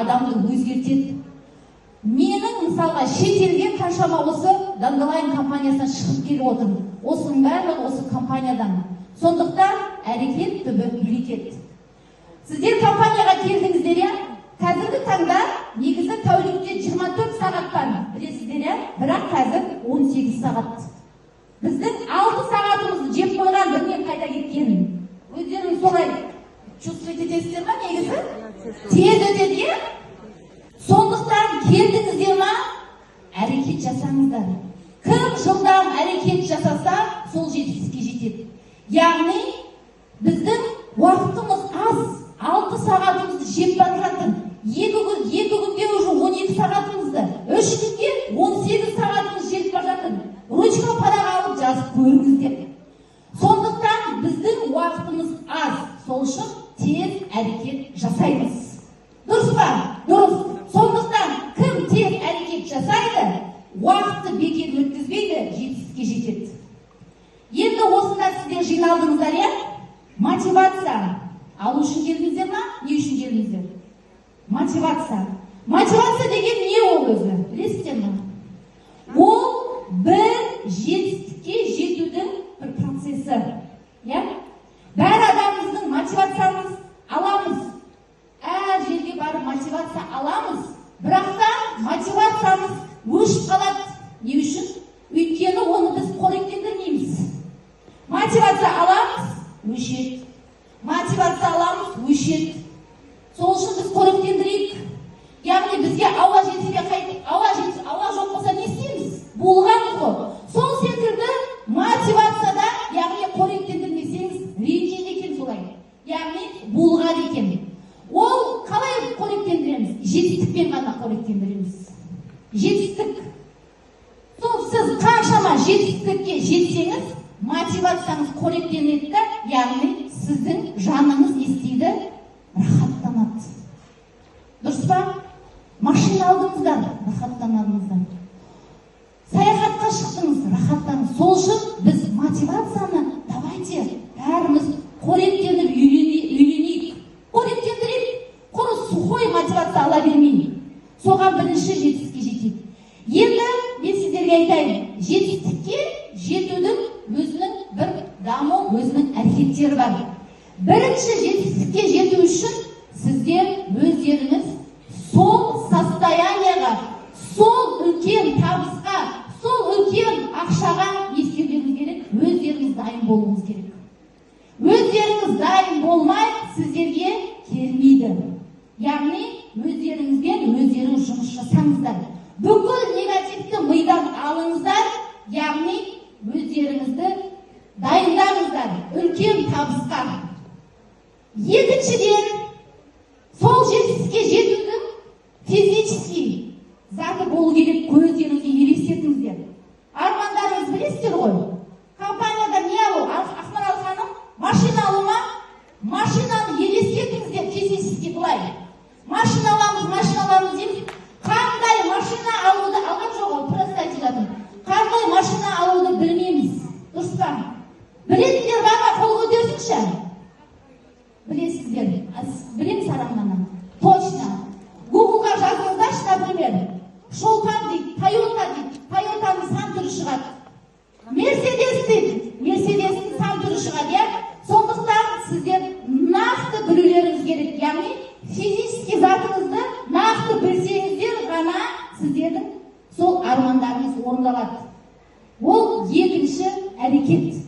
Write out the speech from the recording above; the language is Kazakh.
адамды өзгертеді. Менің мысалға шетелге қаншама осы Dandelion компаниясынан шығып келіп отырмын. Осының барлығы осы компаниядан. Сондықтан әрекет түбі берекет. Сіздер компанияға келдіңіздер, я? Қазіргі таңда негізі тәулікте 24 сағаттан білесіздер, я? Бірақ қазір 18 сағат. Біздің 6 сағатымызды жеп қойған білмей қайда кеткенін. Өздеріңіз солай чувствовать етесіздер ма негізі? Тез өтеді, я? Сондықтан келдіңіздер ма? Әрекет жасаңыздар. Кім жылдам әрекет жасаса, сол жетістікке жетеді. Яғни біздің уақытымыз аз, 6 сағатымызды жеп бара жатыр. 2 күнде уже 12 сағатымызды, 3 күнде 18 сағатымыз жеп бара жатыр. Ручка парақ алып жазып көріңіздер. Сондықтан біздің уақытымыз аз, сол үшін тез әрекет жасаймыз. Дұрыс па? Дұрыс. Сондықтан кім тез әрекет жасайды, уақытты бекер өткізбейді, жетістікке жетеді. Енді осында сіздер жиналдыңыздар, я? Мотивация алу үшін келдіңіздер ма? Не үшін келдіңіздер? Мотивация. Мотивация деген не ол өзі? Білесіздер ме? Ол бір жетістікке жетудің бір процесі. Я? Бәр адамымыздың мотивациямыз аламыз. Әр жерге барып мотивация аламыз. Бірақ та мотивациямыз өшіп қалады. Не үшін? Өйткені оны біз қоректендірмейміз. Мотивация аламыз, өшеді. Мотивация аламыз, өшеді. Сол үшін біз қоректендірейік. Яғни бізге ауа жетіспей қайтып, ауа жоқ болса не істейміз? Булығамыз ғой. Сол секілді мотивацияда, яғни қоректендірмесеңіз, ренжиді екен солай. Яғни булығады екен. Ол қалай қоректендіреміз? Жетістікпен ғана қоректендіреміз. Жетістік. Сол сіз қаншама жетістікке жетсеңіз, мотивацияңыз қоректенеді, яғни сіздің жаныңыз не істейді? Рахаттанады. Дұрыс па? Машина алдыңыздар, рахаттанадыңыздар. Саяхатқа шықтыңыз, рахаттаныңыз. Сол үшін біз мотивацияны давайте бәріміз қоректеніп үйренейік. Қоректендірейік. Құры сухой мотивация ала бермейік. Соған бірінші жетістікке жетейік. Енді мен сіздерге айтайын, жетістікке жетудің өзінің бір даму, өзінің әрекеттері бар. Бірінші жетістікке жету үшін сіздер өздеріңіз сол состоянияға, сол үлкен табысқа, сол үлкен ақшаға ескермеңіз керек, өздеріңіз дайын болуыңыз керек. Өздеріңіз дайын болмай, сіздерге келмейді. Яғни өздеріңізбен өздеріңіз жұмыс жасаңыздар. Бүкіл негативті мидан алыңыздар, яғни өздеріңізді дайындаңыздар үлкен табысқа. Екіншіден, сол жетістікке жетудің физический заты болу керек, көздеріңізге елестетіңіздер. Армандарыңыз білесіздер ғой. Компанияда не алу? Ақмарал ханым, машина алу ма? Машинаны елестетіңіздер физически былай. Машина аламыз дейміз. Қандай машина алуды алған жоқ, просто айтылатын. Қандай машина алуды білмейміз. Дұрыс па? Білетіндер бар ма? Қол көтерсінші. Білесіздер. Білеміз арамнан. Точно. Google-ға жазыңыздаршы, например. Шолпан дейді, Toyota дейді. Toyota'ның сан түрі шығады. Mercedes дейді. Mercedes'дің сан түрі шығады, я? Сондықтан сіздер нақты білулеріңіз керек. Яғни физически затыңызды нақты білсеңіздер ғана сіздердің сол армандарыңыз орындалады. Ол екінші әрекет.